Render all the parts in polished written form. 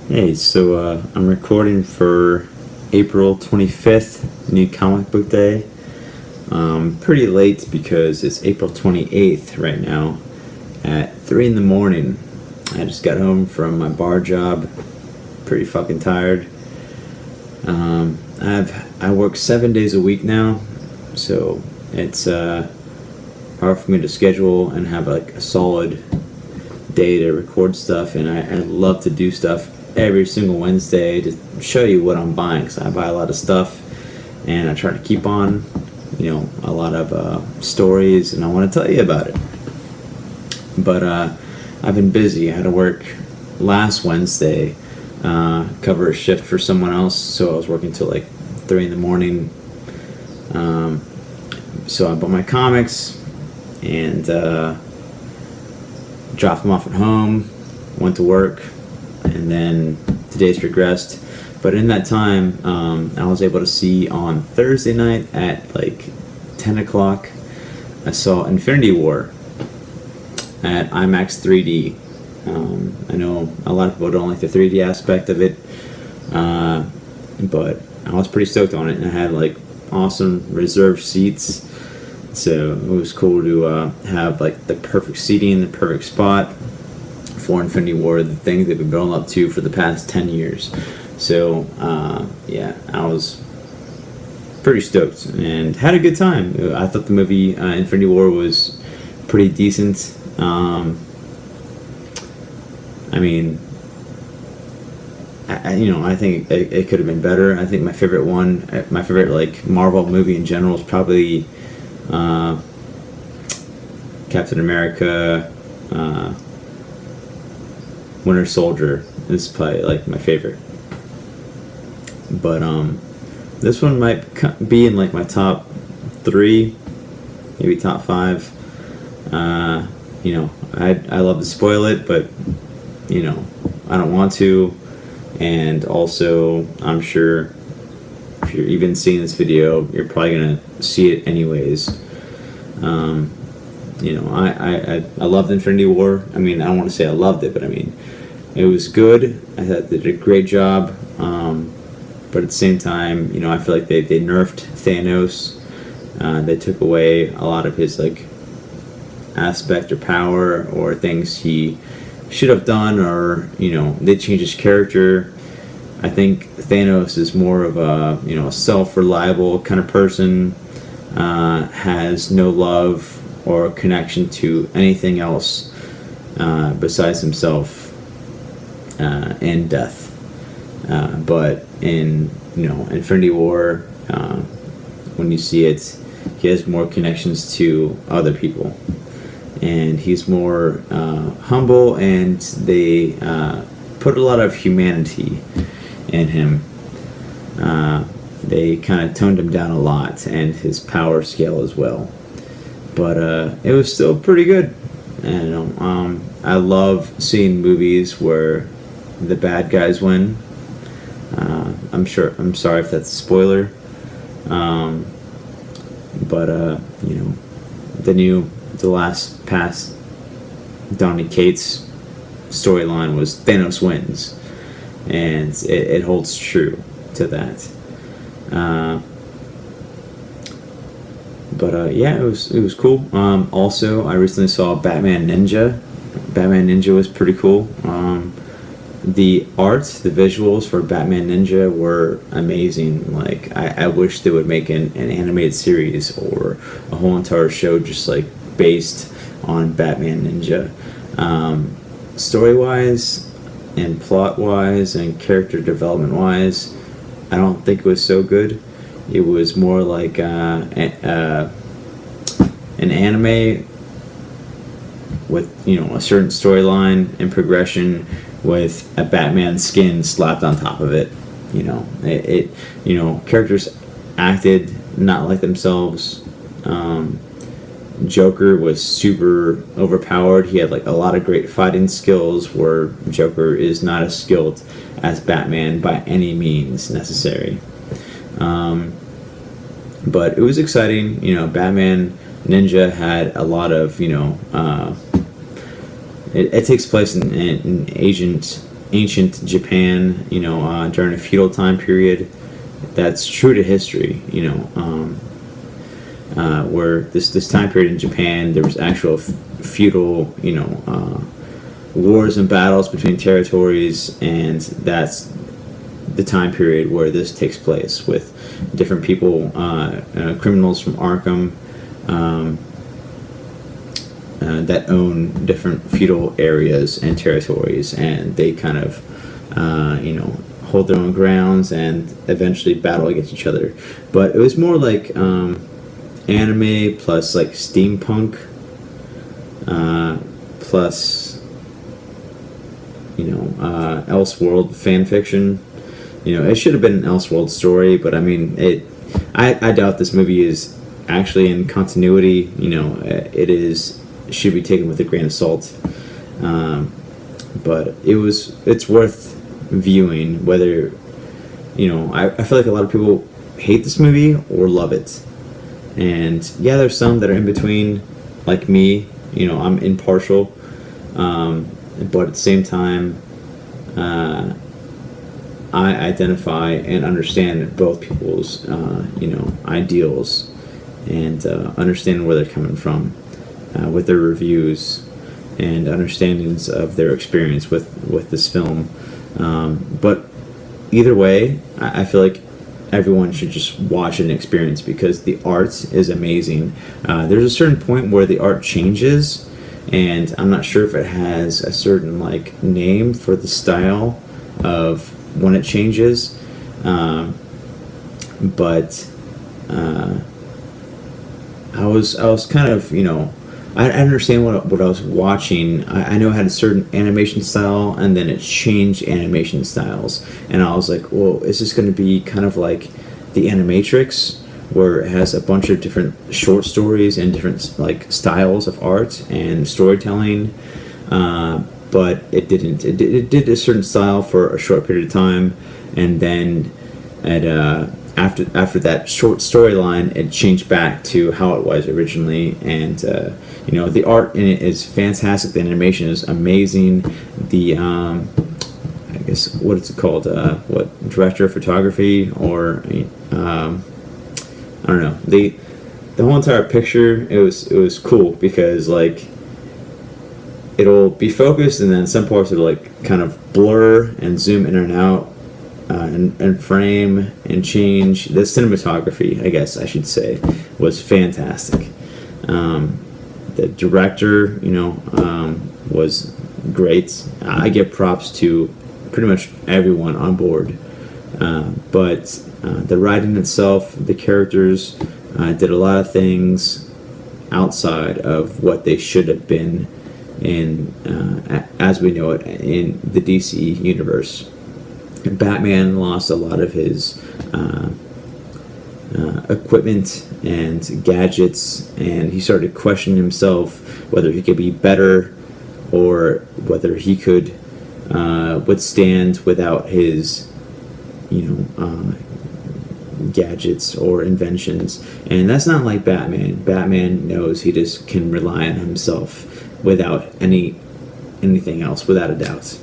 Hey, I'm recording for April 25th, New Comic Book Day. Pretty late because it's April 28th right now at 3 in the morning. I just got home from my bar job, pretty fucking tired. I work 7 days a week now, so it's hard for me to schedule and have like a solid day to record stuff, and I love to do stuff every single Wednesday to show you what I'm buying, because I buy a lot of stuff and I try to keep on, a lot of stories, and I want to tell you about it. But I've been busy. I had to work last Wednesday, cover a shift for someone else, so I was working till like 3 in the morning. So I bought my comics and dropped them off at home, went to work, and then today's progressed. But in that time, I was able to see on Thursday night at like 10 o'clock, I saw Infinity War at IMAX 3D. I know a lot of people don't like the 3D aspect of it, but I was pretty stoked on it, and I had like awesome reserved seats. So it was cool to have like the perfect seating, the perfect spot for Infinity War, the thing they've been building up to for the past 10 years. So yeah, I was pretty stoked and had a good time. I thought the movie Infinity War was pretty decent. I mean, I think it could have been better. I think my favorite like Marvel movie in general is probably Captain America, Winter Soldier. This is probably like my favorite. But this one might be in like my top 3, maybe top 5. I love to spoil it, but I don't want to. And also, I'm sure if you're even seeing this video, you're probably gonna see it anyways. I loved Infinity War. I mean, I don't want to say I loved it, but I mean, it was good. I thought they did a great job. But at the same time, I feel like they nerfed Thanos. They took away a lot of his like aspect or power or things he should have done, or they changed his character. I think Thanos is more of a self-reliable kind of person, has no love or connection to anything else besides himself and death. But in Infinity War, when you see it, he has more connections to other people, and he's more humble, and they put a lot of humanity in him. They kind of toned him down a lot, and his power scale as well. But it was still pretty good. And I love seeing movies where the bad guys win. I'm sorry if that's a spoiler. But the last past Donny Cates storyline was Thanos wins, and it holds true to that. Yeah, it was cool. Also, I recently saw Batman Ninja. Batman Ninja was pretty cool. The art, the visuals for Batman Ninja were amazing. Like, I wish they would make an animated series or a whole entire show just like based on Batman Ninja. Story-wise and plot-wise and character development-wise, I don't think it was so good. It was more like an anime with a certain storyline and progression with a Batman skin slapped on top of it. Characters acted not like themselves. Joker was super overpowered. He had like a lot of great fighting skills, where Joker is not as skilled as Batman by any means necessary. But it was exciting. Batman Ninja had a lot of it takes place in ancient Japan, during a feudal time period. That's true to history, where this time period in Japan, there was actual feudal, wars and battles between territories, and that's the time period where this takes place with different people, criminals from Arkham, that own different feudal areas and territories, and they kind of, hold their own grounds and eventually battle against each other. But it was more like anime plus like steampunk, plus Elseworld fan fiction. It should have been an Elseworld story, but I mean, I doubt this movie is actually in continuity. Should be taken with a grain of salt. But it's worth viewing. Whether I feel like a lot of people hate this movie or love it, and yeah, there's some that are in between, like me. I'm impartial, but at the same time, I identify and understand both people's, ideals, and understand where they're coming from with their reviews and understandings of their experience with this film. But either way, I feel like everyone should just watch and experience, because the art is amazing. There's a certain point where the art changes, and I'm not sure if it has a certain name for the style of when it changes, but I was kind of, I understand what I was watching. I know it had a certain animation style, and then it changed animation styles, and I was like, well, is this going to be kind of like the Animatrix, where it has a bunch of different short stories and different styles of art and storytelling? But it didn't. It did a certain style for a short period of time, and then after that short storyline, it changed back to how it was originally. And the art in it is fantastic. The animation is amazing. The I guess what is it called? What director of photography, or I don't know. The whole entire picture, it was cool, because it'll be focused, and then some parts it'll kind of blur and zoom in and out, and frame and change. The cinematography, I guess I should say, was fantastic. The director, was great. I give props to pretty much everyone on board. But the writing itself, the characters did a lot of things outside of what they should have been in, as we know it, in the DC universe. Batman lost a lot of his equipment and gadgets, and he started questioning himself whether he could be better, or whether he could withstand without his gadgets or inventions. And that's not like Batman. Batman knows he just can rely on himself without anything else, without a doubt.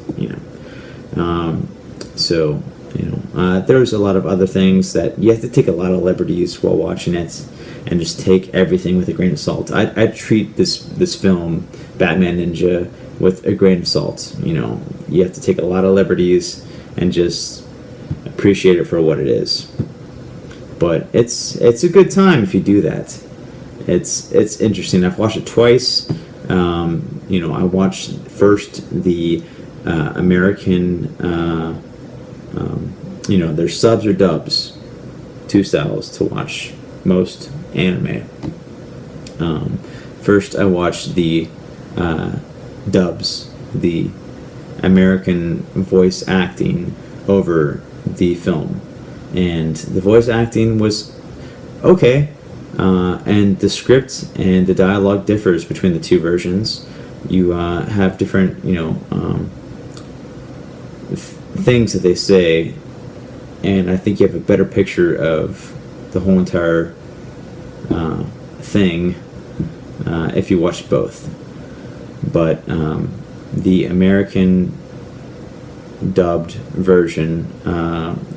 There's a lot of other things that you have to take a lot of liberties while watching it, and just take everything with a grain of salt. I treat this film, Batman Ninja, with a grain of salt. You have to take a lot of liberties and just appreciate it for what it is. But it's a good time if you do that. It's interesting. I've watched it twice. I watched first the American, there's subs or dubs, two styles to watch most anime. First, I watched the dubs, the American voice acting over the film, and the voice acting was okay, and the script and the dialogue differs between the two versions. You have different, things that they say, and I think you have a better picture of the whole entire thing if you watch both. But the American dubbed version,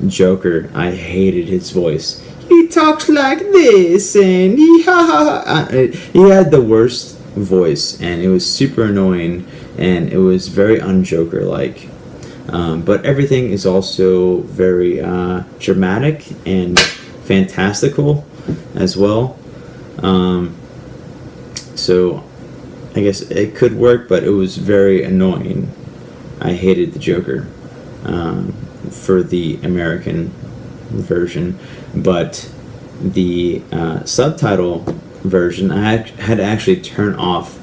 Joker, I hated his voice. He talks like this, and he had the worst voice, and it was super annoying, and it was very un-Joker like. But everything is also very dramatic and fantastical as well. So I guess it could work, but it was very annoying. I hated the Joker for the American version, but the subtitle version, I had to actually turn off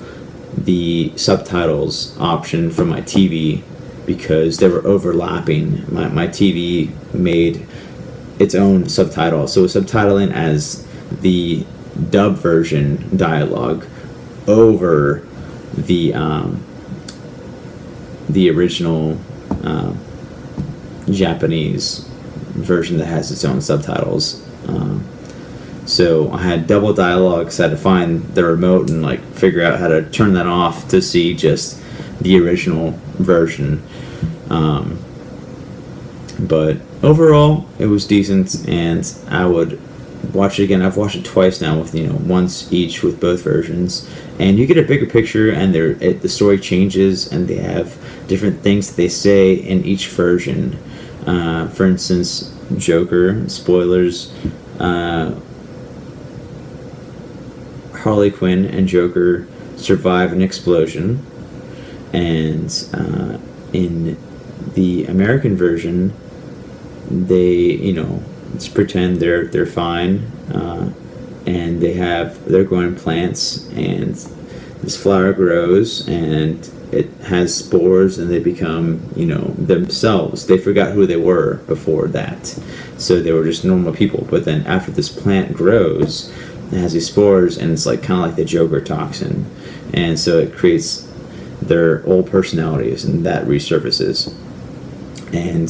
the subtitles option from my TV because they were overlapping. My TV made its own subtitle, so it was subtitling as the dub version dialogue over the original Japanese version that has its own subtitles. So I had double dialogue, so I had to find the remote and like figure out how to turn that off to see just the original version. But overall, it was decent, and I would watch it again. I've watched it twice now, with once each with both versions, and you get a bigger picture, and the story changes, and they have different things that they say in each version. For instance, Joker, spoilers, Harley Quinn and Joker survive an explosion, and in the American version, they let's pretend they're fine, and they're growing plants, and this flower grows, and it has spores, and they become themselves. They forgot who they were before that, so they were just normal people. But then after this plant grows, it has these spores, and it's like kind of like the Joker toxin, and so it creates their old personalities, and that resurfaces. And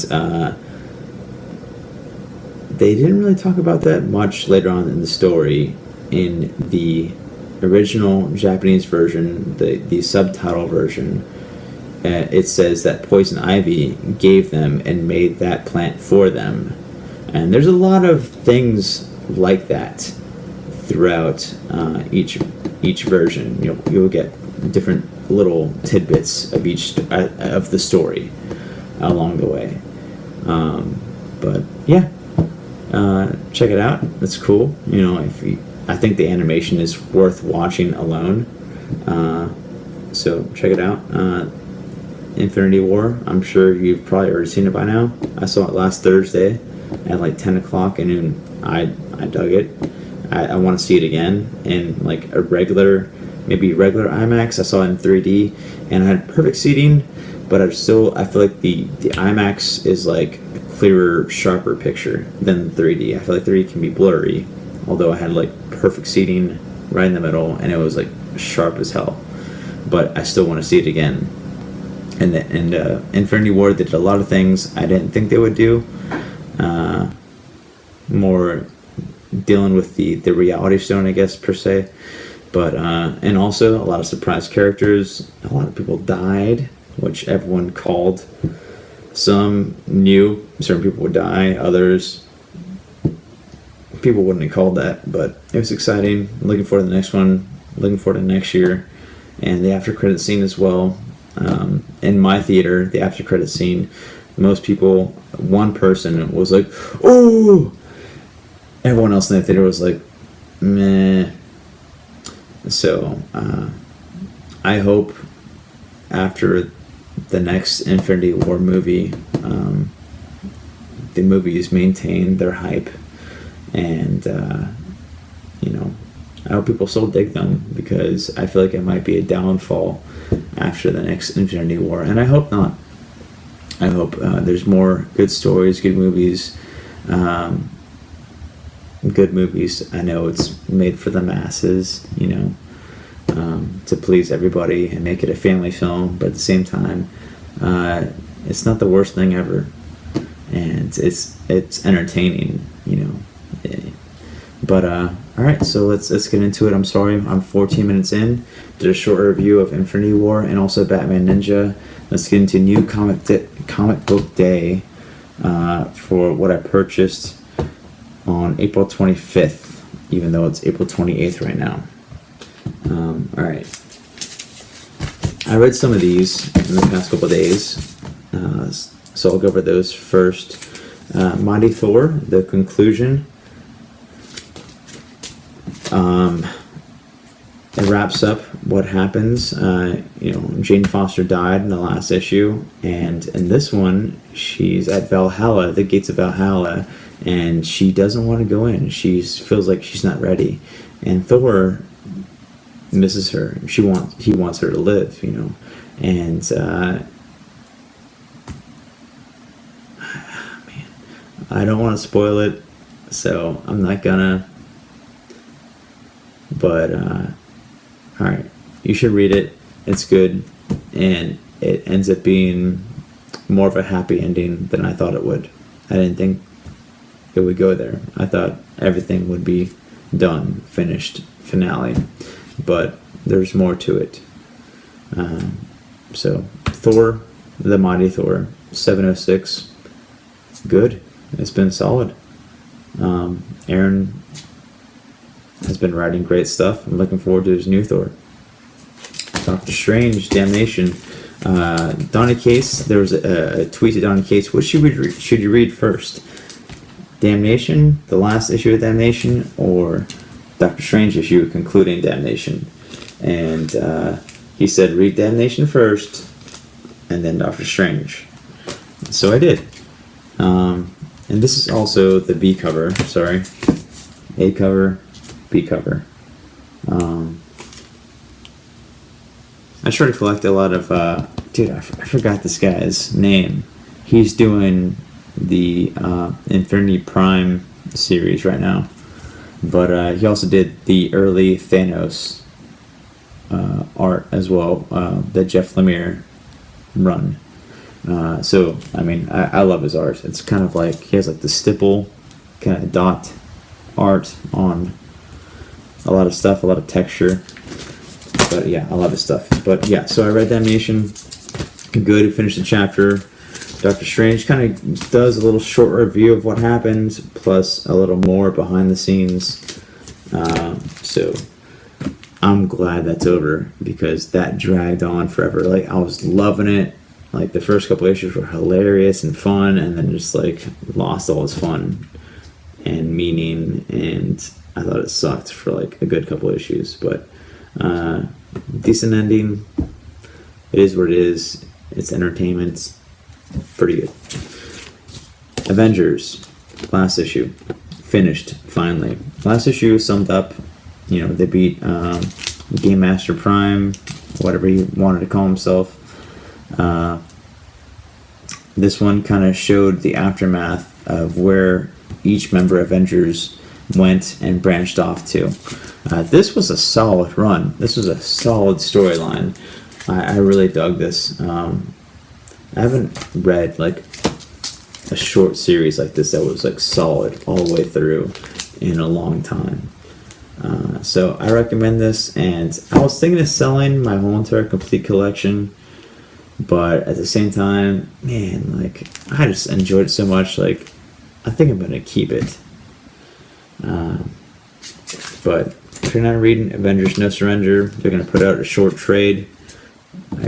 they didn't really talk about that much later on in the story. In the original Japanese version, the subtitle version, it says that Poison Ivy gave them and made that plant for them. And there's a lot of things like that throughout each version. You'll get different little tidbits of each of the story along the way. But yeah, check it out. It's cool. I think the animation is worth watching alone. So check it out. Infinity War. I'm sure you've probably already seen it by now. I saw it last Thursday at like 10 o'clock, and I dug it. I want to see it again in like a regular IMAX. I saw it in 3D, and I had perfect seating, but I feel like the IMAX is like a clearer, sharper picture than 3D. I feel like 3D can be blurry, although I had like perfect seating right in the middle, and it was like sharp as hell. But I still want to see it again. And Infinity War, they did a lot of things I didn't think they would do. More dealing with the reality stone, I guess, per se. But and also a lot of surprise characters. A lot of people died, which everyone called. Some knew certain people would die. Others, people wouldn't have called that. But it was exciting. Looking forward to the next one. Looking forward to next year. And the after credit scene as well. In my theater, the after credit scene, most people, one person was like, "Oh!" Everyone else in the theater was like, "Meh." So, I hope after the next Infinity War movie, the movies maintain their hype, and I hope people still dig them, because I feel like it might be a downfall after the next Infinity War, and I hope not. I hope there's more good stories, good movies. Good movies. I know it's made for the masses, to please everybody and make it a family film, but at the same time, it's not the worst thing ever, and it's entertaining, But all right, so let's get into it. I'm sorry, I'm 14 minutes in. Did a short review of Infinity War and also Batman Ninja. let's get into new comic book day for what I purchased on April 25th, even though it's April 28th right now. All right. I read some of these in the past couple of days, so I'll go over those first. Mighty Thor, the conclusion. It wraps up what happens. Jane Foster died in the last issue, and in this one, she's at Valhalla, the gates of Valhalla, and she doesn't want to go in. She feels like she's not ready, and Thor misses her. He wants her to live, and man, I don't want to spoil it, so I'm not gonna. But all right, you should read it. It's good, and it ends up being more of a happy ending than I thought it would. I didn't think it would go there. I thought everything would be done, finished, finale, but there's more to it. So Thor, the Mighty Thor, 706, good. It's been solid. Aaron has been writing great stuff. I'm looking forward to his new Thor. Doctor Strange, Damnation. Donny Cates, there was a tweet to Donny Cates. What should you read first? Damnation, the last issue of Damnation, or Doctor Strange issue concluding Damnation? And he said, read Damnation first, and then Doctor Strange. So I did. And this is also the B cover. Sorry. A cover, B cover. I try to collect a lot of... dude, I forgot this guy's name. He's doing the Infinity Prime series right now. But he also did the early Thanos art as well, the Jeff Lemire run. So, I mean, I love his art. It's kind of like, he has like the stipple kind of dot art on a lot of stuff, a lot of texture. But yeah, I love his stuff. But yeah, so I read Damnation. Good, finished the chapter. Doctor Strange kind of does a little short review of what happened, plus a little more behind the scenes. So I'm glad that's over, because that dragged on forever. Like, I was loving it. Like, the first couple issues were hilarious and fun, and then just like lost all its fun and meaning, and I thought it sucked for like a good couple issues. But decent ending. It is what it is. It's entertainment. Pretty good. Avengers, last issue, finished finally. Last issue summed up, they beat Game Master Prime, whatever he wanted to call himself. This one kind of showed the aftermath of where each member of Avengers went and branched off to. This was a solid run. This was a solid storyline. I really dug this. I haven't read like a short series like this that was like solid all the way through in a long time. So I recommend this, and I was thinking of selling my whole entire complete collection, but at the same time, man, like, I just enjoyed it so much, like, I think I'm gonna keep it. But if you're not reading Avengers No Surrender, they're gonna put out a short trade,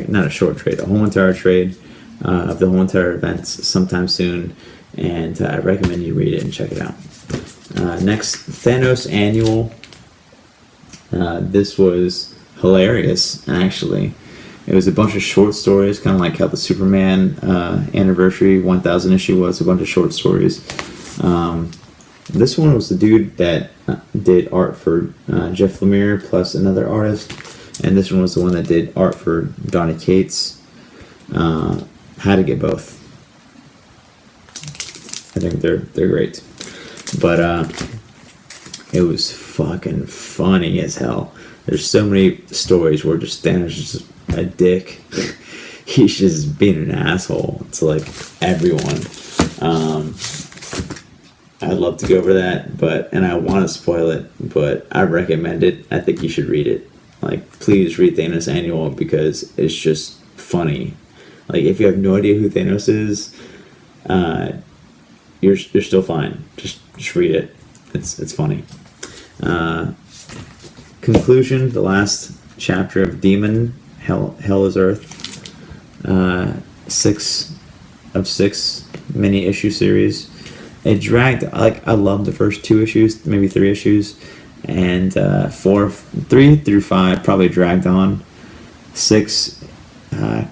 not a short trade, a whole entire trade of the whole entire events sometime soon, and I recommend you read it and check it out. Next, Thanos Annual. This was hilarious, actually. It was a bunch of short stories, kind of like how the Superman anniversary 1000 issue was, a bunch of short stories. This one was the dude that did art for Jeff Lemire plus another artist, and this one was the one that did art for Donny Cates. Had to get both. I think they're great. But it was fucking funny as hell. There's so many stories where just Thanos is just a dick. He's just being an asshole to like everyone. I'd love to go over that, and I want to spoil it, but I recommend it. I think you should read it. Like, please read Thanos Annual, because it's just funny. Like, if you have no idea who Thanos is, you're still fine. Just read it. It's funny. Conclusion, the last chapter of Demon, Hell is Earth. 6 of 6 mini issue series. It dragged, like, I loved the first 2 issues, maybe 3 issues, and 3 through 5 probably dragged on. 6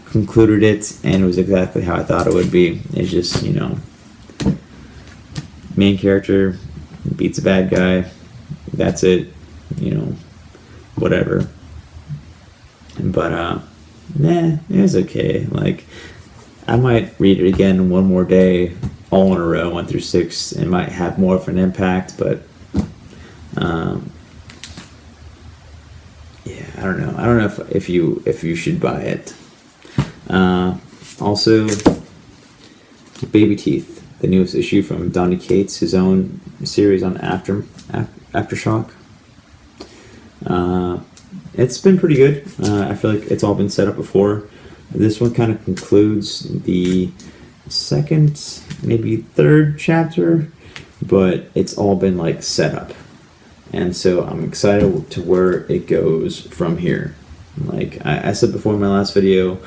concluded it, and it was exactly how I thought it would be. It's just, main character beats a bad guy, that's it, whatever. But it was okay. Like, I might read it again one more day, all in a row, 1 through 6. It might have more of an impact, but yeah, I don't know if you should buy it. Also, Baby Teeth, the newest issue from Donny Cates, his own series on Aftershock. It's been pretty good. I feel like it's all been set up before. This one kind of concludes the 2nd, maybe 3rd chapter, but it's all been like set up. And so I'm excited to where it goes from here. Like I said before in my last video,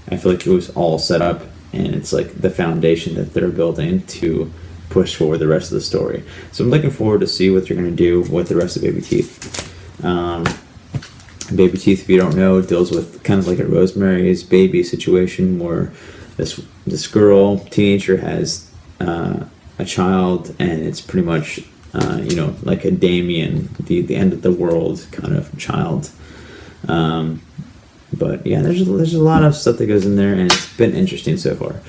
I feel like it was all set up, and it's like the foundation that they're building to push forward the rest of the story. So I'm looking forward to see what they're going to do with the rest of Baby Teeth. Baby Teeth, if you don't know, deals with kind of like a Rosemary's Baby situation where this girl, teenager, has a child, and it's pretty much like a Damien, the end of the world kind of child. But yeah, there's a lot of stuff that goes in there, and it's been interesting so far.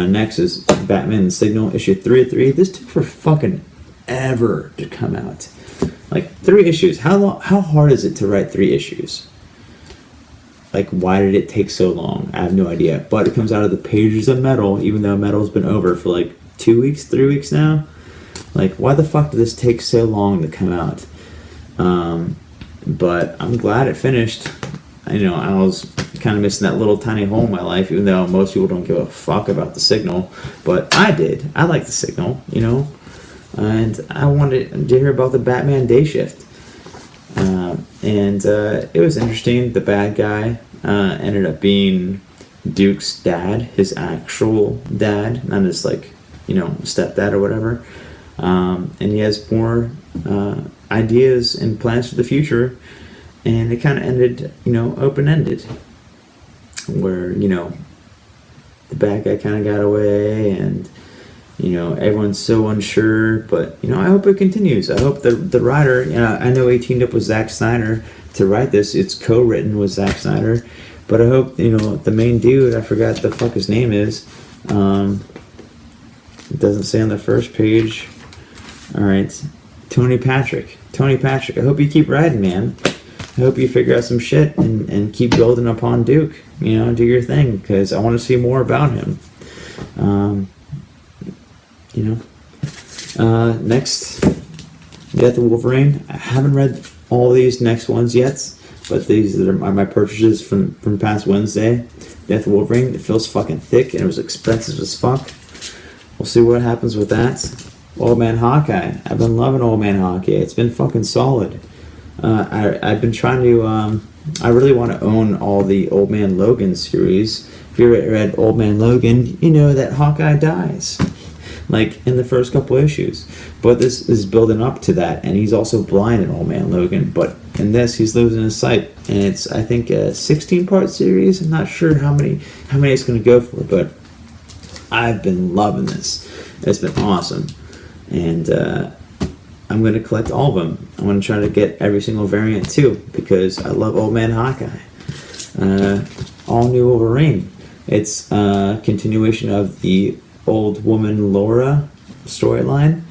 Next is Batman Signal issue 3 of 3. This took for fucking ever to come out. Like 3 issues. How hard is it to write 3 issues? Like, why did it take so long? I have no idea. But it comes out of the pages of Metal, even though Metal's been over for like 2 weeks, 3 weeks now. Like, why the fuck did this take so long to come out? But I'm glad it finished. I was kind of missing that little tiny hole in my life, even though most people don't give a fuck about the Signal. But I did. I like the Signal, and I wanted to hear about the Batman Day Shift. And it was interesting. The bad guy ended up being Duke's dad, his actual dad, not his stepdad or whatever. And he has more ideas and plans for the future, and it kind of ended, open-ended, where the bad guy kind of got away, and everyone's so unsure, but I hope it continues. I hope the writer, I know he teamed up with Zack Snyder to write this. It's co-written with Zack Snyder, but I hope the main dude, I forgot the fuck his name is. It doesn't say on the first page. All right, Tony Patrick. I hope you keep riding, man. I hope you figure out some shit and keep building upon Duke. Do your thing, because I want to see more about him. Next, Death of Wolverine. I haven't read all these next ones yet, but these are my purchases from past Wednesday. Death of Wolverine. It feels fucking thick, and it was expensive as fuck. We'll see what happens with that. Old Man Hawkeye. I've been loving Old Man Hawkeye. It's been fucking solid. I've been trying to. I really want to own all the Old Man Logan series. If you read Old Man Logan, you know that Hawkeye dies, like in the first couple issues. But this is building up to that, and he's also blind in Old Man Logan. But in this, he's losing his sight, and it's, I think, a 16-part series. I'm not sure how many it's going to go for, but I've been loving this. It's been awesome, and I'm going to collect all of them. I'm going to try to get every single variant too, because I love Old Man Hawkeye. All New Wolverine. It's a continuation of the Old Woman Laura storyline.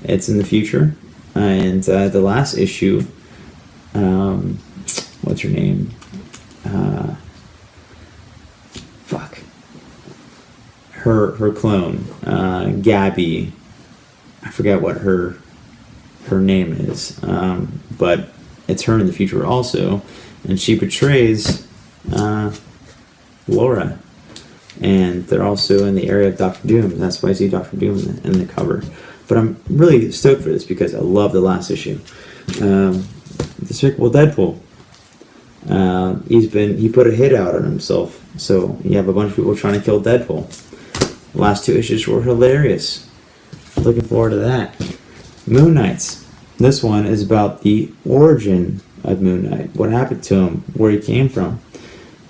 It's in the future, and the last issue, what's her name? Her clone, Gabby. I forget what her name is, but it's her in the future also, and she betrays Laura, and they're also in the area of Doctor Doom. That's why I see Doctor Doom in the cover. But I'm really stoked for this because I love the last issue. Despicable Deadpool. He put a hit out on himself. So you have a bunch of people trying to kill Deadpool. The last 2 issues were hilarious. Looking forward to that. Moon Knight. This one is about the origin of Moon Knight. What happened to him? Where he came from.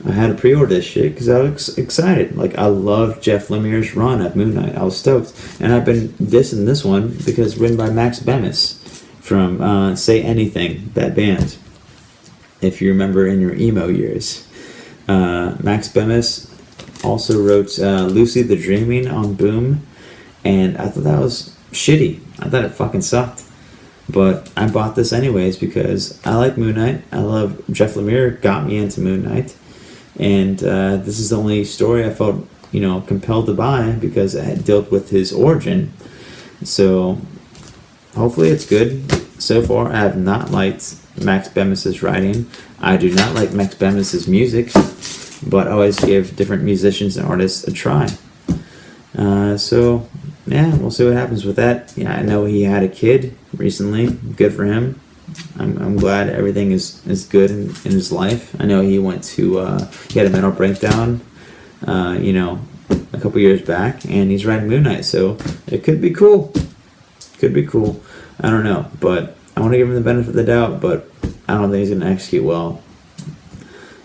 I had to pre-order this shit because I was excited. Like, I love Jeff Lemire's run at Moon Knight. I was stoked. And I've been dissing this one because it's written by Max Bemis from Say Anything, that band. If you remember in your emo years. Max Bemis also wrote Lucy the Dreaming on Boom. And I thought that was shitty. I thought it fucking sucked. But I bought this anyways because I like Moon Knight. I love Jeff Lemire, got me into Moon Knight. And this is the only story I felt, compelled to buy because it had dealt with his origin. So hopefully it's good. So far, I have not liked Max Bemis' writing. I do not like Max Bemis' music, but I always give different musicians and artists a try. So yeah, we'll see what happens with that. Yeah, I know he had a kid recently. Good for him. I'm glad everything is good in his life. I know he went to he had a mental breakdown, a couple years back, and he's writing Moon Knight, so it could be cool. Could be cool. I don't know, but I want to give him the benefit of the doubt, but I don't think he's gonna execute well.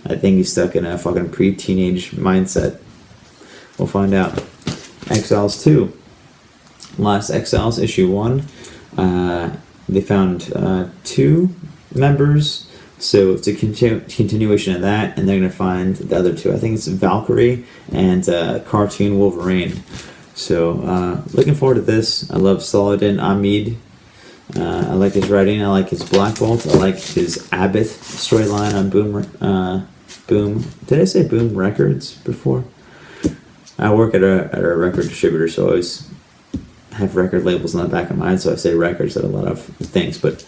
I think he's stuck in a fucking pre-teenage mindset. We'll find out. Exiles 2. Last Exiles, issue 1. They found 2 members, so it's a continuation of that, and they're going to find the other 2. I think it's Valkyrie and Cartoon Wolverine. So, looking forward to this. I love Saladin Ahmed. I like his writing. I like his Black Bolt. I like his Abbott storyline on Boom. Did I say Boom Records before? I work at a record distributor, so I always have record labels on the back of mine, so I say records at a lot of things, but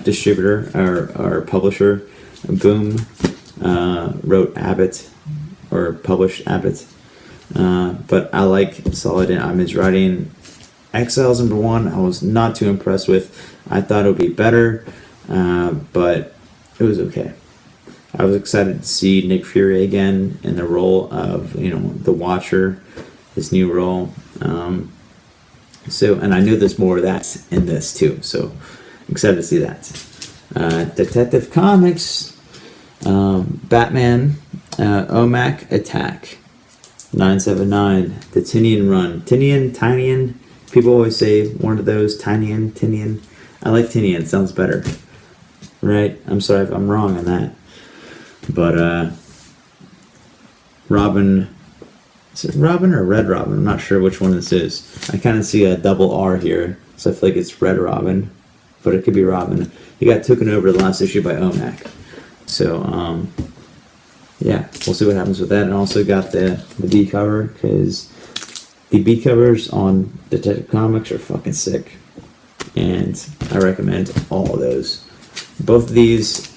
distributor or publisher, Boom, wrote Abbott, or published Abbott, but I like Saladin Ahmed's writing. Exiles #1, I was not too impressed with. I thought it would be better, but it was okay. I was excited to see Nick Fury again in the role of, the Watcher, his new role. And I knew there's more of that in this too, so excited to see that. Detective Comics, Batman, OMAC Attack, 979, the Tinian run. Tinian, people always say one of those, Tinian. I like Tinian, sounds better. Right? I'm sorry if I'm wrong on that. But, Robin, is it Robin or Red Robin? I'm not sure which one this is. I kind of see a double R here, so I feel like it's Red Robin, but it could be Robin. He got taken over the last issue by OMAC. So, yeah, we'll see what happens with that. And also got the B cover, because the B covers on Detective Comics are fucking sick. And I recommend all of those. Both of these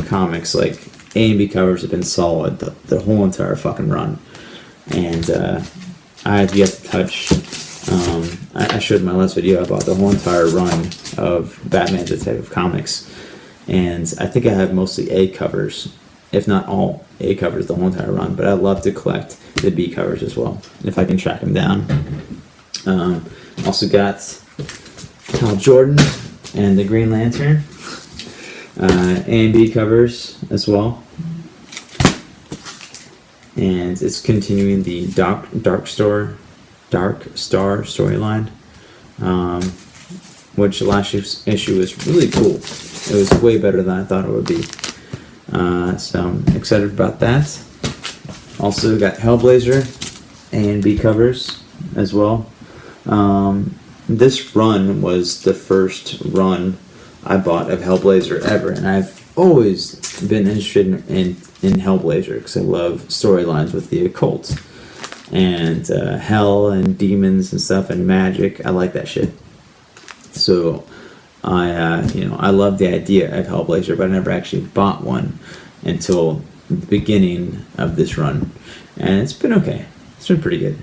comics, like A and B covers, have been solid the whole entire fucking run. And I have yet to touch, I showed in my last video about the whole entire run of Batman Detective Comics, and I think I have mostly A covers, if not all A covers, the whole entire run, but I love to collect the B covers as well, if I can track them down. Also got Hal Jordan and the Green Lantern, A and B covers as well. And it's continuing the Dark Star storyline, which last issue was really cool. It was way better than I thought it would be. So I'm excited about that. Also got Hellblazer A and B covers as well. This run was the first run I bought of Hellblazer ever, and I've always been interested in Hellblazer because I love storylines with the occult and hell and demons and stuff and magic. I like that shit. So I love the idea of Hellblazer, but I never actually bought one until the beginning of this run. and it's been okay. It's been pretty good.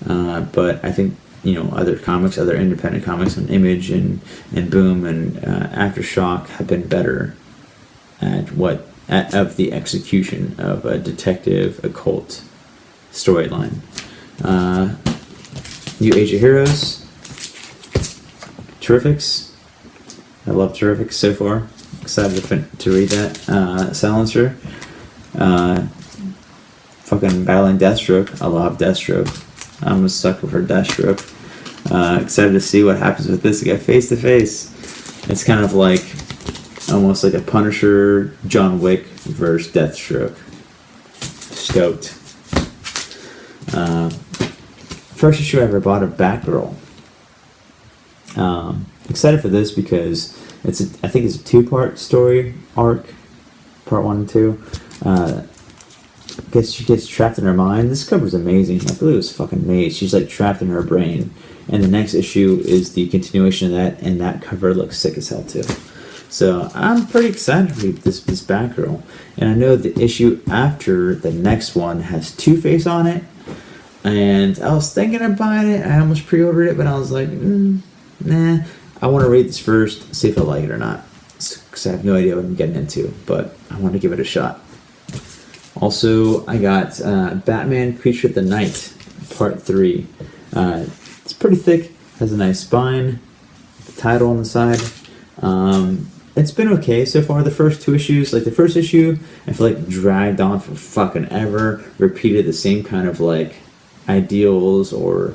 But I think other comics, other independent comics on Image and Boom and Aftershock have been better at of the execution of a detective occult storyline. New Age of Heroes, Terrifics. I love Terrifics so far. Excited to read that. Silencer. Fucking battling Deathstroke. I love Deathstroke. I'm a sucker for Deathstroke. Excited to see what happens with this. Again, face to face. It's kind of like almost like a Punisher, John Wick versus Deathstroke. Stoked. First issue I ever bought of Batgirl. Excited for this because I think it's a 2-part story arc, part 1 and 2. Guess she gets trapped in her mind. This cover's amazing. I believe it was fucking made. She's like trapped in her brain, and the next issue is the continuation of that, and that cover looks sick as hell too. So I'm pretty excited to read this Batgirl, and I know the issue after the next one has Two-Face on it, and I was thinking of buying it. I almost pre-ordered it, but I was like, nah. I want to read this first, see if I like it or not, because I have no idea what I'm getting into, but I want to give it a shot. Also, I got Batman Creature of the Night, Part 3. It's pretty thick, has a nice spine, the title on the side. It's been okay so far. The first 2 issues, like the first issue, I feel like dragged on for fucking ever, repeated the same kind of like ideals or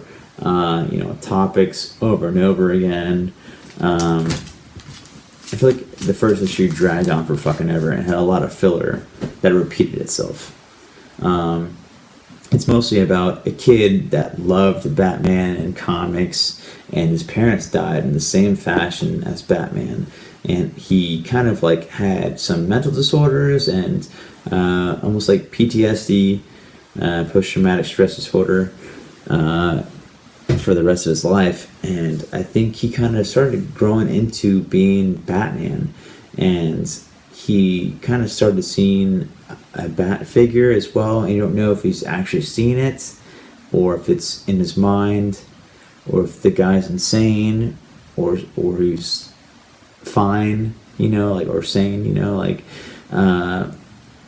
topics over and over again. I feel like the first issue dragged on for fucking ever and had a lot of filler that repeated itself. It's mostly about a kid that loved Batman and comics, and his parents died in the same fashion as Batman. And he kind of like had some mental disorders and almost like PTSD, post-traumatic stress disorder, for the rest of his life. And I think he kind of started growing into being Batman, and he kind of started seeing a bat figure as well, and you don't know if he's actually seen it or if it's in his mind or if the guy's insane or he's fine, or sane,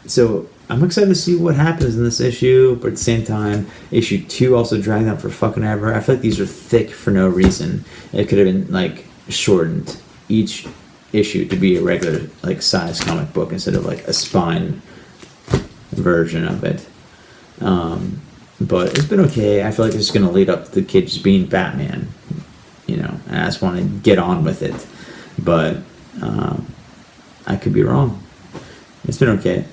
so I'm excited to see what happens in this issue, but at the same time, issue 2 also dragged on for fucking ever. I feel like these are thick for no reason. It could have been like shortened each issue to be a regular like size comic book instead of like a spine version of it. But it's been okay. I feel like it's gonna lead up to the kid just being Batman, and I just want to get on with it. But I could be wrong. It's been okay.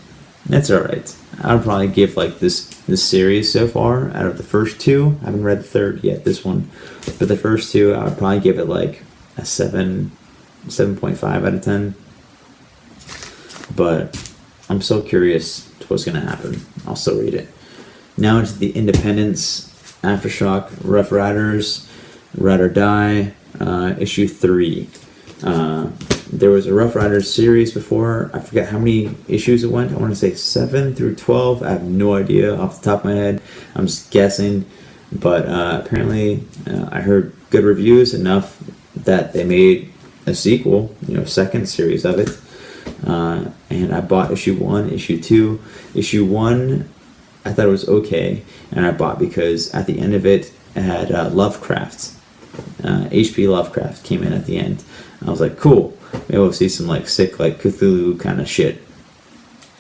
That's alright. I would probably give like this series so far, out of the first 2, I haven't read the third yet, this one, but the first 2, I would probably give it like a 7.5 out of 10. But I'm so curious to what's going to happen. I'll still read it. Now into the Independence, Aftershock, Rough Riders, Ride or Die, issue 3. There was a Rough Riders series before. I forget how many issues it went. I want to say 7 through 12. I have no idea off the top of my head. I'm just guessing. But apparently I heard good reviews enough that they made a sequel, second series of it. And I bought issue 1, issue 2. Issue 1, I thought it was okay. And I bought because at the end of it had Lovecraft. H.P. Lovecraft came in at the end. I was like, cool. Maybe we'll see some like sick like Cthulhu kind of shit.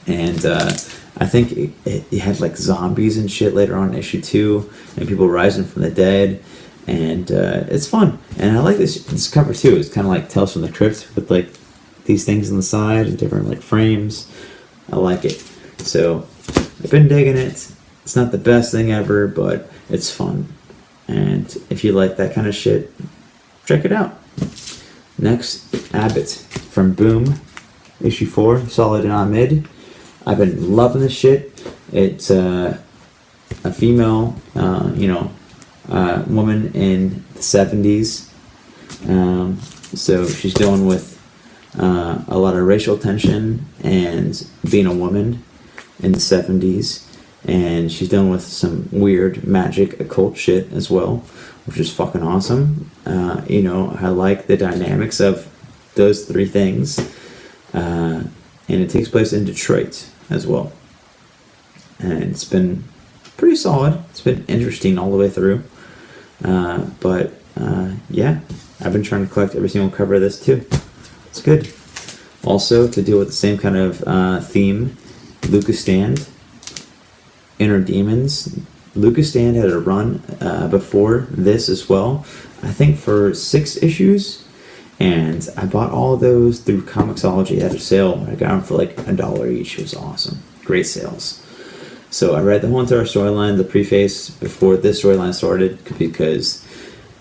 And I think it had like zombies and shit later on in issue 2, and people rising from the dead, and it's fun. And I like this cover too. It's kind of like Tales from the Crypt with like these things on the side and different like frames. I like it. So I've been digging it. It's not the best thing ever, but it's fun. And if you like that kind of shit, check it out. Next, Abbott from Boom, issue 4, Solid and On Mid. I've been loving this shit. It's a female, woman in the 70s. So she's dealing with a lot of racial tension and being a woman in the 70s. and she's dealing with some weird magic occult shit as well, which is fucking awesome. I like the dynamics of those three things, and it takes place in Detroit as well, and it's been pretty solid. It's been interesting all the way through, but yeah, I've been trying to collect every single cover of this too. It's good. Also, to deal with the same kind of theme, Lucas Stand, Inner Demons. Lucas Stand had a run before this as well, I think for 6 issues, and I bought all of those through Comixology at a sale. I got them for like $1 each. It was awesome. Great sales. So I read the whole entire storyline, the preface, before this storyline started, because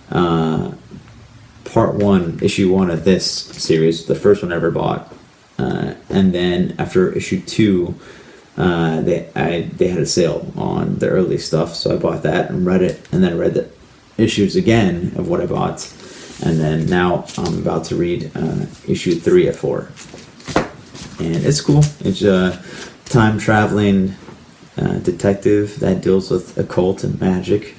part 1, issue 1 of this series, the first one I ever bought, and then after issue 2, they had a sale on the early stuff, so I bought that and read it, and then read the issues again of what I bought, and then now I'm about to read issue 3 of 4, and it's cool. It's a time traveling detective that deals with occult and magic,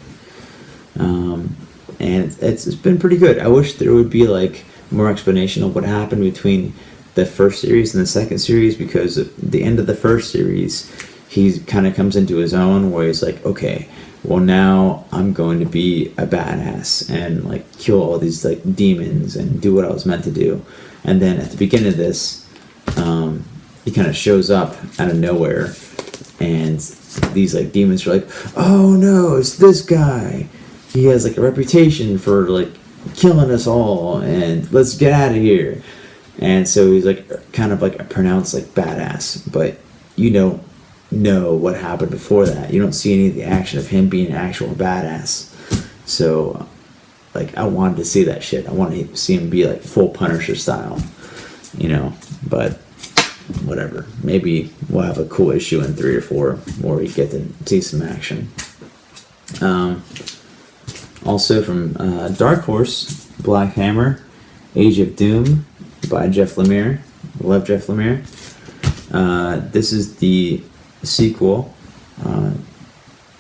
and it's been pretty good. I wish there would be like more explanation of what happened between the first series and the second series, because at the end of the first series he kind of comes into his own, where he's like, okay, well now I'm going to be a badass and like kill all these like demons and do what I was meant to do. And then at the beginning of this, he kind of shows up out of nowhere, and these like demons are like, oh no, it's this guy, he has like a reputation for like killing us all, and let's get out of here. And so he's like kind of like a pronounced like badass, but you don't know what happened before that. You don't see any of the action of him being an actual badass. So like I wanted to see that shit. I wanted to see him be like full Punisher style, but whatever. Maybe we'll have a cool issue in 3 or 4 where we get to see some action. Also from Dark Horse, Black Hammer, Age of Doom by Jeff Lemire. Love Jeff Lemire. This is the sequel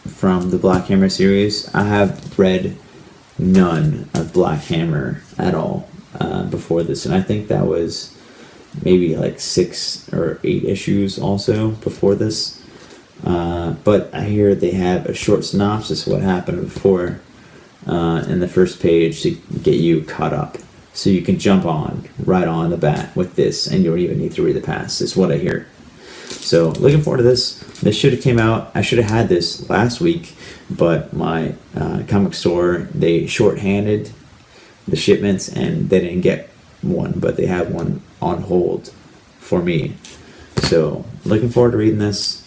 from the Black Hammer series. I have read none of Black Hammer at all before this, and I think that was maybe like 6 or 8 issues also before this. But I hear they have a short synopsis of what happened before in the first page to get you caught up, so you can jump on right on the bat with this, and you don't even need to read the past, is what I hear. So looking forward to this. This should have came out, I should have had this last week, but my comic store, they shorthanded the shipments and they didn't get one, but they have one on hold for me. So looking forward to reading this.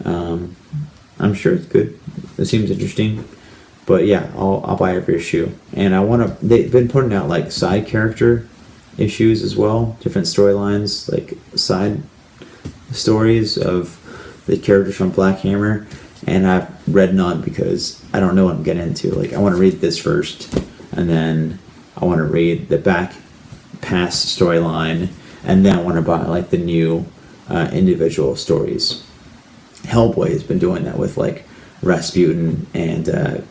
I'm sure it's good. It seems interesting. But yeah, I'll buy every issue. And they've been putting out like side character issues as well, different storylines, like side stories of the characters from Black Hammer, and I've read none because I don't know what I'm getting into. Like I want to read this first, and then I want to read the back past storyline, and then I want to buy like the new individual stories. Hellboy has been doing that with like Rasputin and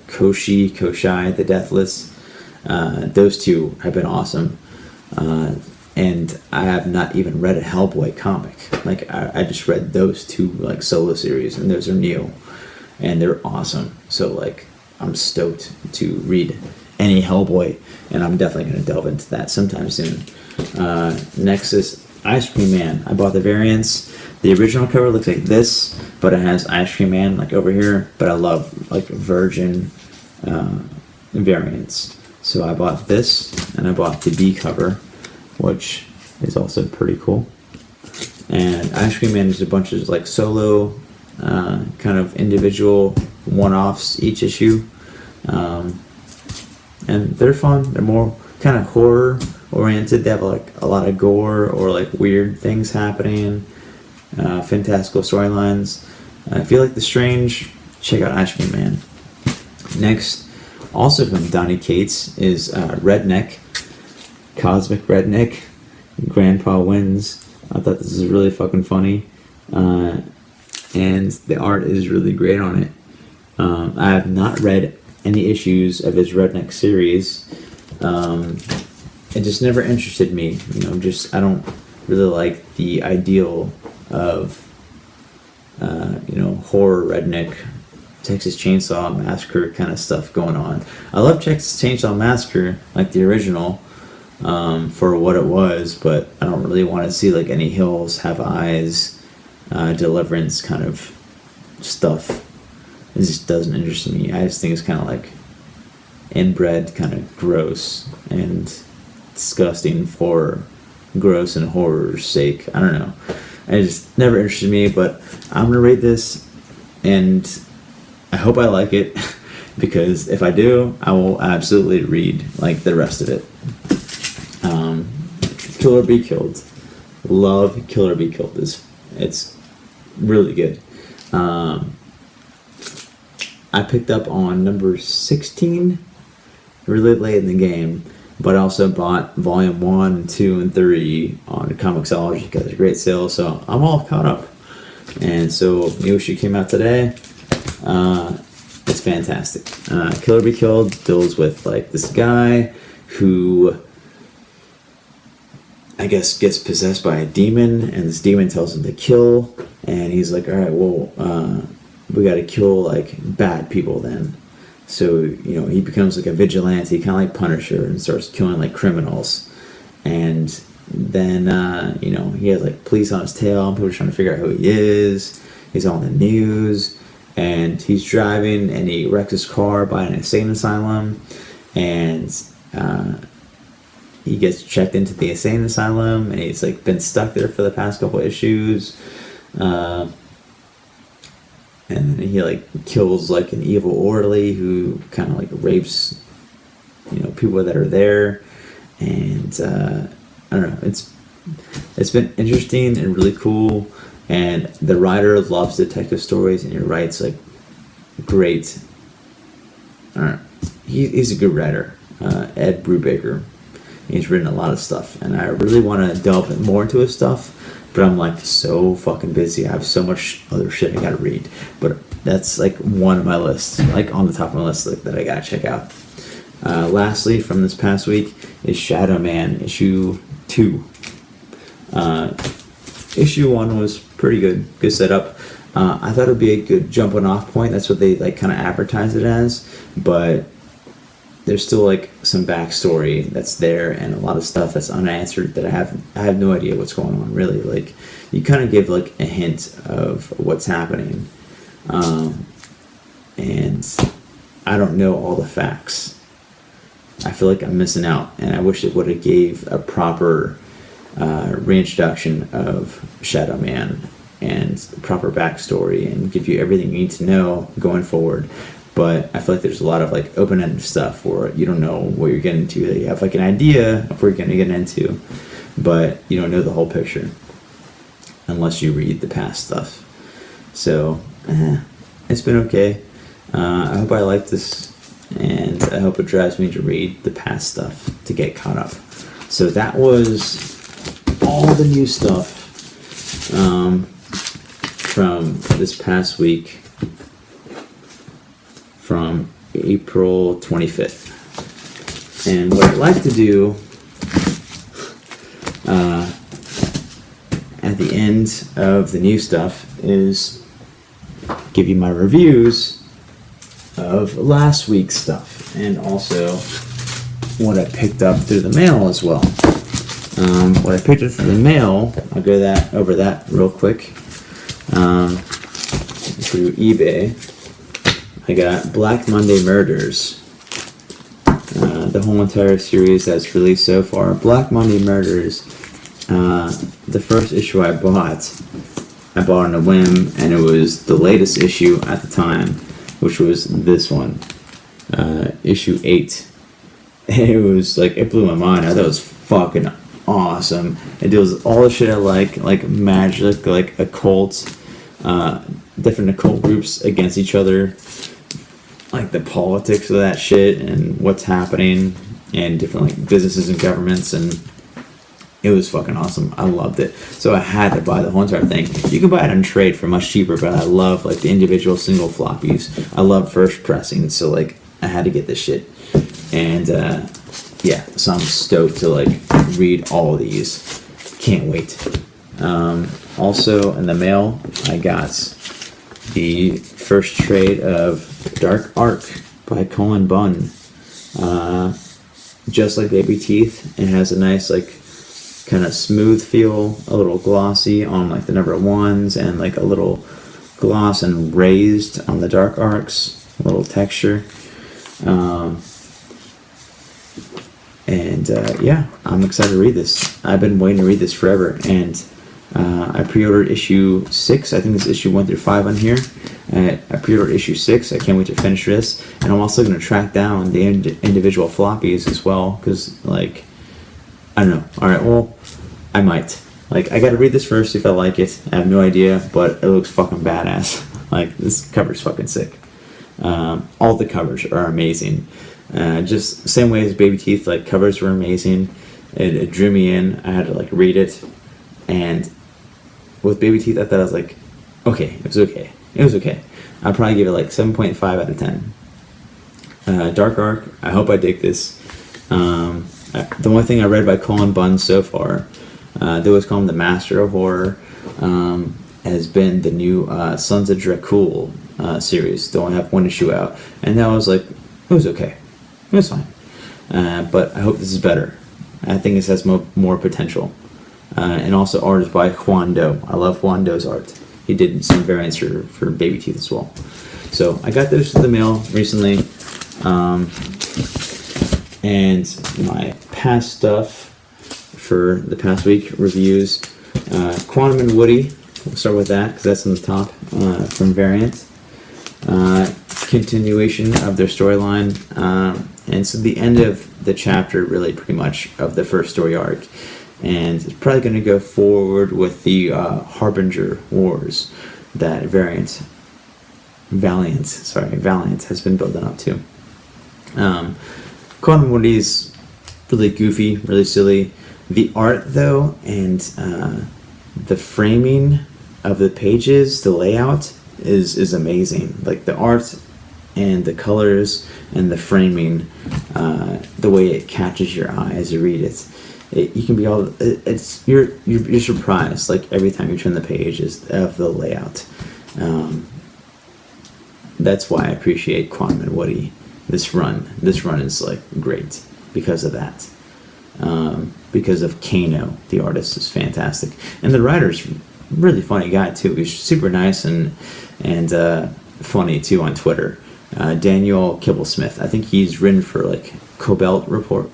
Koshai the Deathless. Those two have been awesome. And I have not even read a Hellboy comic. Like I just read those 2 like solo series, and those are new, and they're awesome. So like I'm stoked to read any Hellboy, and I'm definitely going to delve into that sometime soon. Next is Ice Cream Man. I bought the variants. The original cover looks like this, but it has Ice Cream Man like over here. But I love like Virgin variants, so I bought this, and I bought the B cover, which is also pretty cool. And Ice Cream Man is a bunch of like solo kind of individual one-offs each issue, and they're fun. They're more kind of horror oriented. They have like a lot of gore or like weird things happening, fantastical storylines. If you like The Strange, check out Ice Cream Man. Next, also from Donny Cates, is Redneck, Cosmic Redneck, Grandpa Wins. I thought this was really fucking funny. and the art is really great on it. I have not read any issues of his Redneck series. It just never interested me. I don't really like the ideal of horror redneck Texas Chainsaw Massacre kind of stuff going on. I love Texas Chainsaw Massacre, like the original, for what it was, but I don't really want to see like any Hills Have Eyes, Deliverance kind of stuff. It just doesn't interest me. I just think it's kind of like inbred, kind of gross and disgusting for gross and horror's sake. I don't know. It just never interested me, but I'm gonna rate this, and I hope I like it, because if I do, I will absolutely read like the rest of it. Kill or Be Killed. Love Kill or Be Killed. It's really good. I picked up on number 16 really late in the game, but I also bought volume 1, 2, and 3 on Comixology because it's a great sale, so I'm all caught up. And so new issue came out today. It's fantastic. Kill or Be Killed deals with like this guy who I guess gets possessed by a demon, and this demon tells him to kill, and he's like, all right, well, we got to kill like bad people then. So he becomes like a vigilante, kind of like Punisher, and starts killing like criminals. And then he has like police on his tail, and people are trying to figure out who he is. He's on the news, and he's driving, and he wrecks his car by an insane asylum, and he gets checked into the insane asylum, and he's like been stuck there for the past couple issues. And then he like kills like an evil orderly who kind of like rapes people that are there. And I don't know, it's been interesting and really cool, and the writer loves detective stories, and he writes like great. I don't know, he's a good writer, Ed Brubaker. He's written a lot of stuff, and I really want to delve more into his stuff, but I'm like so fucking busy. I have so much other shit I gotta read, but that's like one of my lists, like on the top of my list that I gotta check out. Lastly, from this past week is Shadow Man issue 2. Issue 1 was pretty good setup. I thought it'd be a good jumping off point. That's what they like kind of advertised it as, but there's still like some backstory that's there, and a lot of stuff that's unanswered that I have no idea what's going on really. Like you kind of give like a hint of what's happening, and I don't know all the facts. I feel like I'm missing out, and I wish it would have gave a proper reintroduction of Shadow Man and proper backstory, and give you everything you need to know going forward. But I feel like there's a lot of like open-ended stuff where you don't know what you're getting into. You have like an idea of what you're going to get into, but you don't know the whole picture unless you read the past stuff. So it's been okay. I hope I like this, and I hope it drives me to read the past stuff to get caught up. So that was all the new stuff from this past week, from April 25th. And what I'd like to do at the end of the new stuff is give you my reviews of last week's stuff, and also what I picked up through the mail as well. What I picked up through the mail, I'll go over that real quick. Through eBay, I got Black Monday Murders, the whole entire series that's released so far. Black Monday Murders, the first issue I bought on a whim, and it was the latest issue at the time, which was this one, issue 8. And it was like, it blew my mind. I thought it was fucking awesome. It deals with all the shit I like magic, like occult, different occult groups against each other, like the politics of that shit and what's happening, and different like businesses and governments, and It was fucking awesome. I loved it. So I had to buy the whole entire thing. You can buy it on trade for much cheaper, but I love like the individual single floppies. I love first pressing, so like I had to get this shit. And yeah, so I'm stoked to like read all of these. Can't wait. Also in the mail, I got the first trade of Dark Ark by Cullen Bunn. Just like Baby Teeth, it has a nice like kind of smooth feel, a little glossy on like the number ones, and like a little gloss and raised on the Dark Arcs, a little texture. Yeah, I'm excited to read this. I've been waiting to read this forever, and I pre-ordered issue 6. I think it's issue 1 through 5 on here. I pre-ordered issue 6. I can't wait to finish this, and I'm also going to track down the individual floppies as well, because like, I don't know. All right, well, I might. Like, I got to read this first, see if I like it. I have no idea, but it looks fucking badass. Like, this cover's fucking sick. All the covers are amazing. Just same way as Baby Teeth, like covers were amazing. It drew me in. I had to like read it, and with Baby Teeth, I thought I was like, okay, it was okay. It was okay. I'd probably give it like 7.5 out of 10. Dark Ark, I hope I dig this. The only thing I read by Cullen Bunn so far, that was called The Master of Horror, has been the new Sons of Dracul series. They only have 1 issue out, and that was like, it was okay. It was fine. But I hope this is better. I think this has more potential. And also art is by Juan Doe. I love Juan Doe's art. He did some variants for Baby Teeth as well. So I got those in the mail recently. And my past stuff for the past week reviews. Quantum and Woody. We'll start with that because that's on the top from Variant. Continuation of their storyline. And so the end of the chapter, really pretty much, of the first story arc. And it's probably going to go forward with the Harbinger Wars that Valiant has been building up to. Quantum Woody's really goofy, really silly. The art, though, and the framing of the pages, the layout, is amazing. Like the art and the colors and the framing, the way it catches your eye as you read it. You can be you're surprised like every time you turn the pages of the layout. That's why I appreciate Quantum and Woody. This run is like great because of that. Because of Kano, the artist is fantastic, and the writer's really funny guy too. He's super nice and funny too on Twitter. Daniel Kibblesmith. I think he's written for like Corbett Report,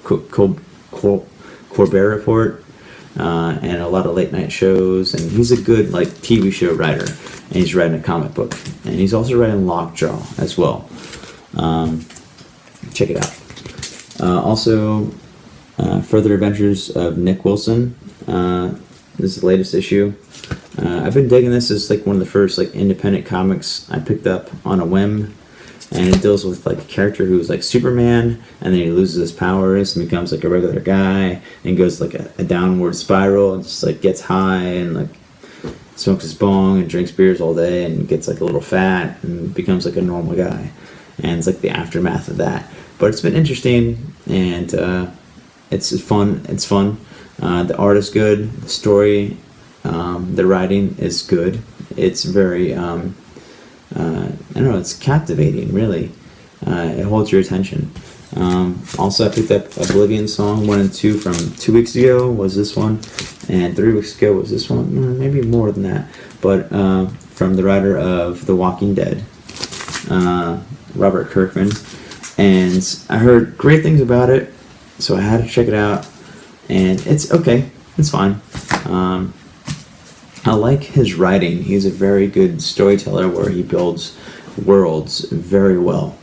and a lot of late night shows, and he's a good like TV show writer, and he's writing a comic book, and he's also writing Lockjaw as well. Check it out. Also, Further Adventures of Nick Wilson. This is the latest issue. I've been digging this. It's like one of the first like independent comics I picked up on a whim. And it deals with like a character who's like Superman, and then he loses his powers and becomes like a regular guy, and goes like a downward spiral, and just like gets high and like smokes his bong and drinks beers all day and gets like a little fat and becomes like a normal guy. And it's like the aftermath of that. But it's been interesting, and it's fun. It's fun. The art is good. The story, the writing is good. It's very I don't know, it's captivating, really. It holds your attention. Also, I picked up Oblivion Song 1 and 2 from 2 weeks ago was this one, and 3 weeks ago was this one, maybe more than that, but from the writer of The Walking Dead, Robert Kirkman, and I heard great things about it, so I had to check it out, and it's okay, it's fine. I like his writing. He's a very good storyteller where he builds worlds very well.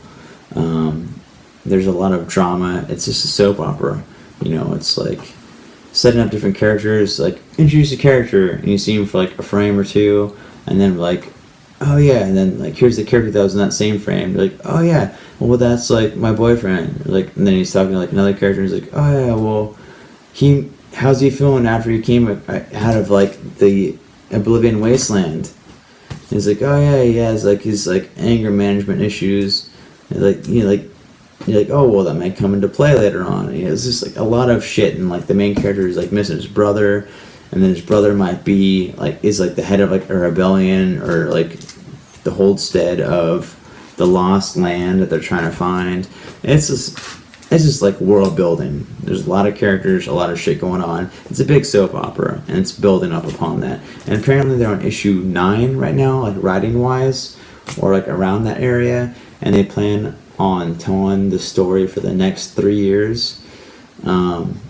There's a lot of drama. It's just a soap opera. You know, it's like setting up different characters, like introduce a character and you see him for like a frame or two, and then like, oh yeah, and then like here's the character that was in that same frame. You're like, oh yeah, well that's like my boyfriend. Like, and then he's talking to like another character and he's like, oh yeah, well he how's he feeling after he came out of like the Oblivion Wasteland? He's like, oh yeah, he has like his like anger management issues. And like you're like, oh well, that might come into play later on. And it's just like a lot of shit, and like the main character is like missing his brother, and then his brother might be like is like the head of like a rebellion or like the holdstead of the lost land that they're trying to find. And it's just like world building. There's a lot of characters, a lot of shit going on. It's a big soap opera, and it's building up upon that. And apparently they're on issue 9 right now, like writing wise, or like around that area. And they plan on telling the story for the next 3 years. And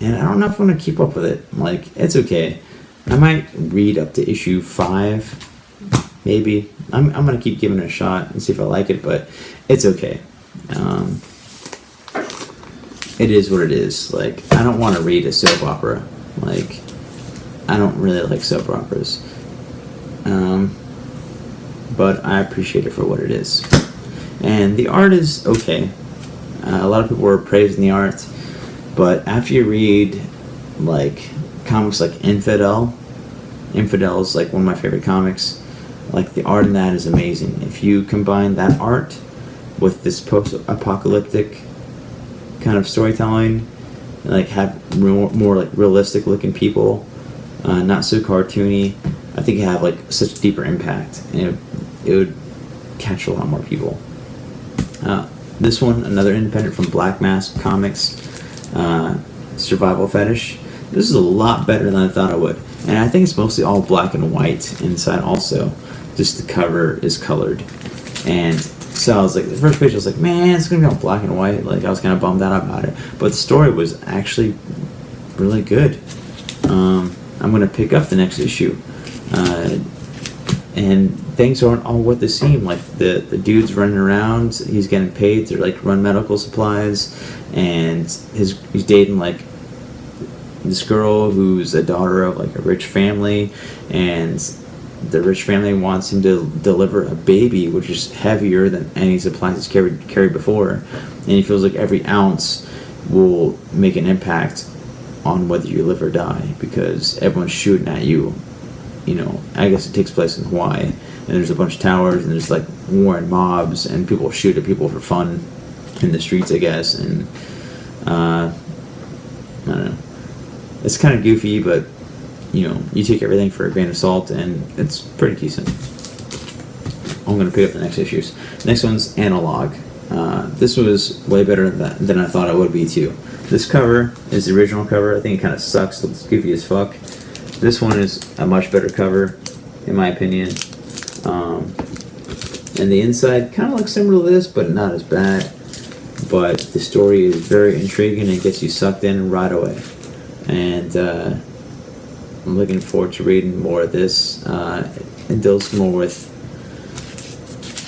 I don't know if I want to keep up with it. Like, it's okay. I might read up to issue 5, maybe. I'm gonna keep giving it a shot and see if I like it, but it's okay. It is what it is. Like, I don't want to read a soap opera. Like, I don't really like soap operas. But I appreciate it for what it is. And the art is okay. A lot of people were praising the art, but after you read, like, comics like Infidel is, like, one of my favorite comics. Like, the art in that is amazing. If you combine that art with this post-apocalyptic kind of storytelling, like have more like realistic looking people, not so cartoony, I think it have like such a deeper impact, and it would catch a lot more people. This one, another independent from Black Mask Comics, Survival Fetish. This is a lot better than I thought it would, and I think it's mostly all black and white inside also, just the cover is colored. And so I was like, the first page I was like, man, it's gonna be all black and white. Like, I was kind of bummed out about it, but the story was actually really good. I'm gonna pick up the next issue, and things aren't all what they seem. Like the dude's running around, he's getting paid to like run medical supplies, and he's dating like this girl who's a daughter of like a rich family, and the rich family wants him to deliver a baby, which is heavier than any supplies he's carried before, and he feels like every ounce will make an impact on whether you live or die, because everyone's shooting at you. You know, I guess it takes place in Hawaii, and there's a bunch of towers, and there's like warring mobs, and people shoot at people for fun in the streets, I guess. And I don't know, it's kind of goofy, but you know, you take everything for a grain of salt, and it's pretty decent. I'm going to pick up the next issues. Next one's Analog. This was way better than I thought it would be, too. This cover is the original cover. I think it kind of sucks. It's goofy as fuck. This one is a much better cover, in my opinion. And the inside kind of looks similar to this, but not as bad. But the story is very intriguing and gets you sucked in right away. And I'm looking forward to reading more of this. It deals more with,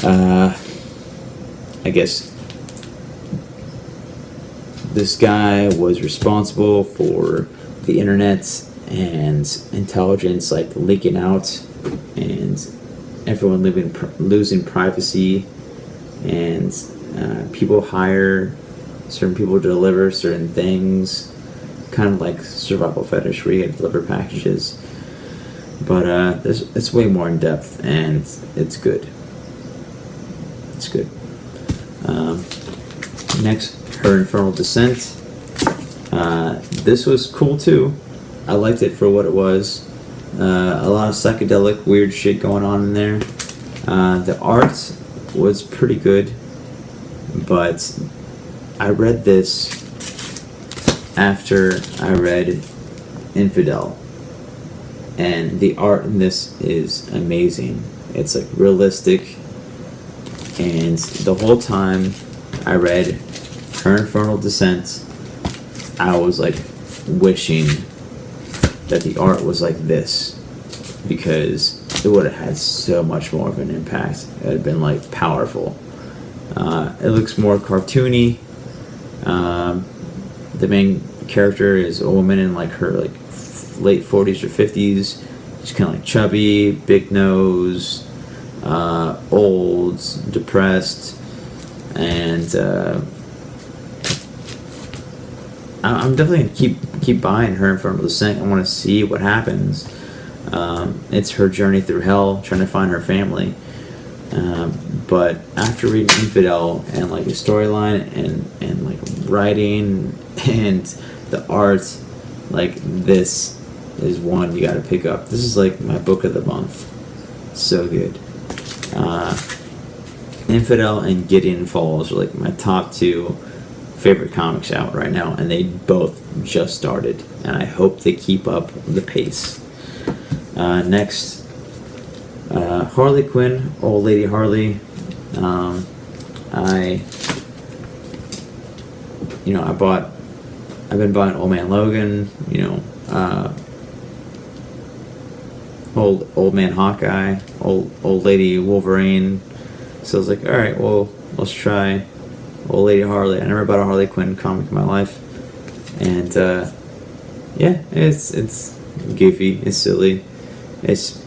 I guess, this guy was responsible for the internet and intelligence like leaking out, and everyone losing privacy, and people hire certain people to deliver certain things. Kind of like Survival Fetish, where you get to deliver packages, but it's way more in depth, and it's good. It's good. Next, Her Infernal Descent. This was cool too. I liked it for what it was. A lot of psychedelic, weird shit going on in there. The art was pretty good, but I read this after I read Infidel, and the art in this is amazing. It's like realistic, and the whole time I read Her Infernal Descent, I was like wishing that the art was like this, because it would have had so much more of an impact. It would have been like powerful. It looks more cartoony. The main character is a woman in like her like late 40s or 50s. She's kind of like chubby, big nose, old, depressed, and I'm definitely gonna keep buying her Infernal Descent. I want to see what happens. It's her journey through hell, trying to find her family. But after reading Infidel and like the storyline and like writing and the art, like this is one you got to pick up. This is like my book of the month. So good. Infidel and Gideon Falls are like my top two favorite comics out right now, and they both just started, and I hope they keep up the pace. Next, Harley Quinn, Old Lady Harley. I've been buying Old Man Logan, Old Man Hawkeye, Old Lady Wolverine. So I was like, all right, well, let's try Old Lady Harley. I never bought a Harley Quinn comic in my life, and yeah, it's goofy, it's silly. It's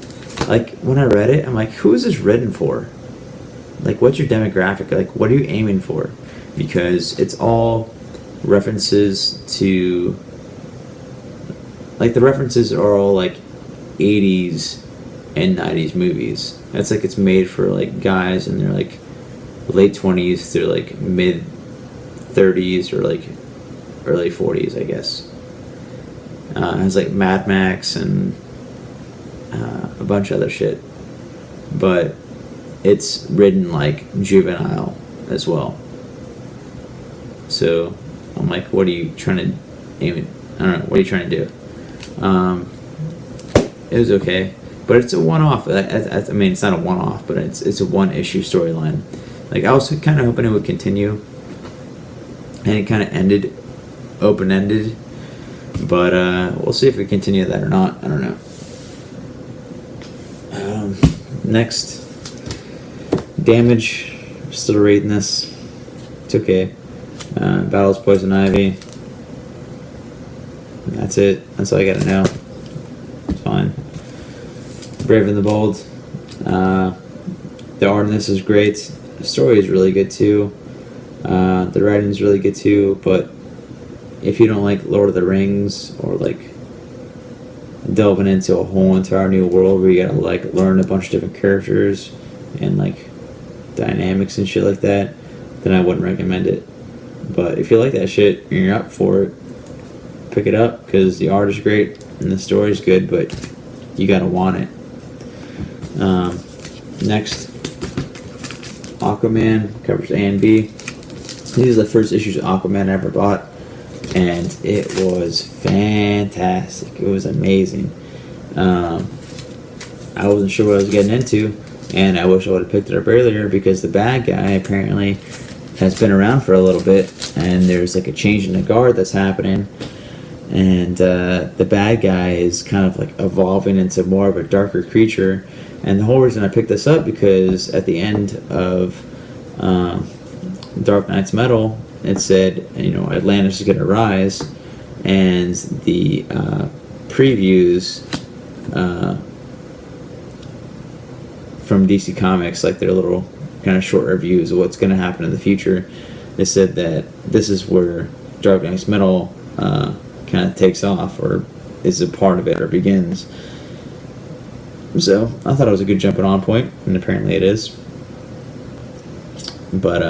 like when I read it, I'm like, who is this written for? Like, what's your demographic? Like, what are you aiming for? Because it's all references to, like, the references are all like 80s and 90s movies. That's like it's made for like guys in their like late 20s through like mid 30s or like early 40s, I guess. It has like Mad Max and a bunch of other shit, but it's written like juvenile as well. So I'm like, what are you trying to aim at? I don't know, what are you trying to do? It was okay, but it's a one-off. I mean, it's not a one-off, but it's a one-issue storyline. Like, I was kind of hoping it would continue, and it kind of ended open-ended, but we'll see if we continue that or not. I don't know. Next, Damage. Still reading this. It's okay. Battles Poison Ivy. That's it. That's all I gotta know. It's fine. Brave and the Bold. The art in this is great. The story is really good too. The writing is really good too. But if you don't like Lord of the Rings or like delving into a whole entire new world where you gotta like learn a bunch of different characters and like dynamics and shit like that, then I wouldn't recommend it. But if you like that shit and you're up for it, pick it up because the art is great and the story is good, but you gotta want it. Next, Aquaman covers A and B. These are the first issues of Aquaman I ever bought, and it was fantastic. It was amazing. I wasn't sure what I was getting into, and I wish I would have picked it up earlier because the bad guy apparently has been around for a little bit, and there's like a change in the guard that's happening, and the bad guy is kind of like evolving into more of a darker creature. And the whole reason I picked this up because at the end of Dark Knight's Metal, it said, Atlantis is going to rise, and the previews from DC Comics, like their little kind of short reviews of what's going to happen in the future, they said that this is where Dark Knight's Metal kind of takes off, or is a part of it, or begins. So I thought it was a good jumping on point, and apparently it is. But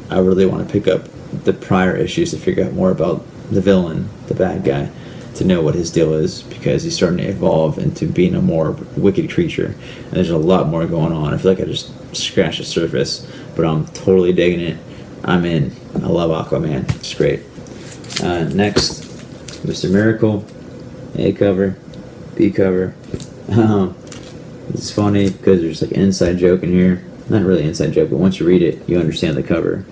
I really want to pick up the prior issues to figure out more about the villain, the bad guy, to know what his deal is, because he's starting to evolve into being a more wicked creature. And there's a lot more going on. I feel like I just scratched the surface, but I'm totally digging it. I'm in. I love Aquaman. It's great. Next, Mr. Miracle, A cover, B cover. It's funny because there's like an inside joke in here. Not really an inside joke, but once you read it, you understand the cover.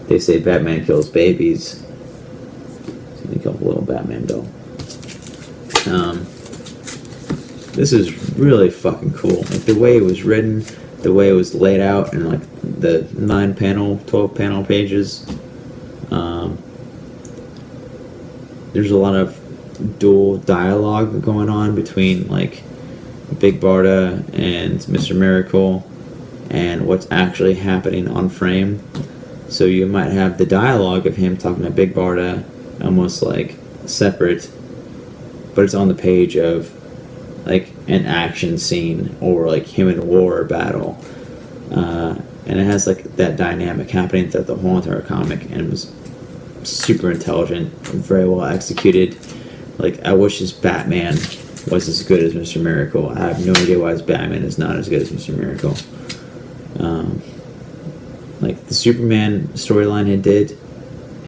They say Batman kills babies. So they kill a little Batman doll. This is really fucking cool. Like the way it was written, the way it was laid out, and like the 12 panel pages. There's a lot of dual dialogue going on between like Big Barda and Mr. Miracle and what's actually happening on frame. So you might have the dialogue of him talking to Big Barda almost like separate, but it's on the page of like an action scene or like him in a war or battle, and it has like that dynamic happening throughout the whole entire comic, and it was super intelligent, very well executed. Like, I wish his Batman was as good as Mr. Miracle. I have no idea why his Batman is not as good as Mr. Miracle. Like the Superman storyline he did,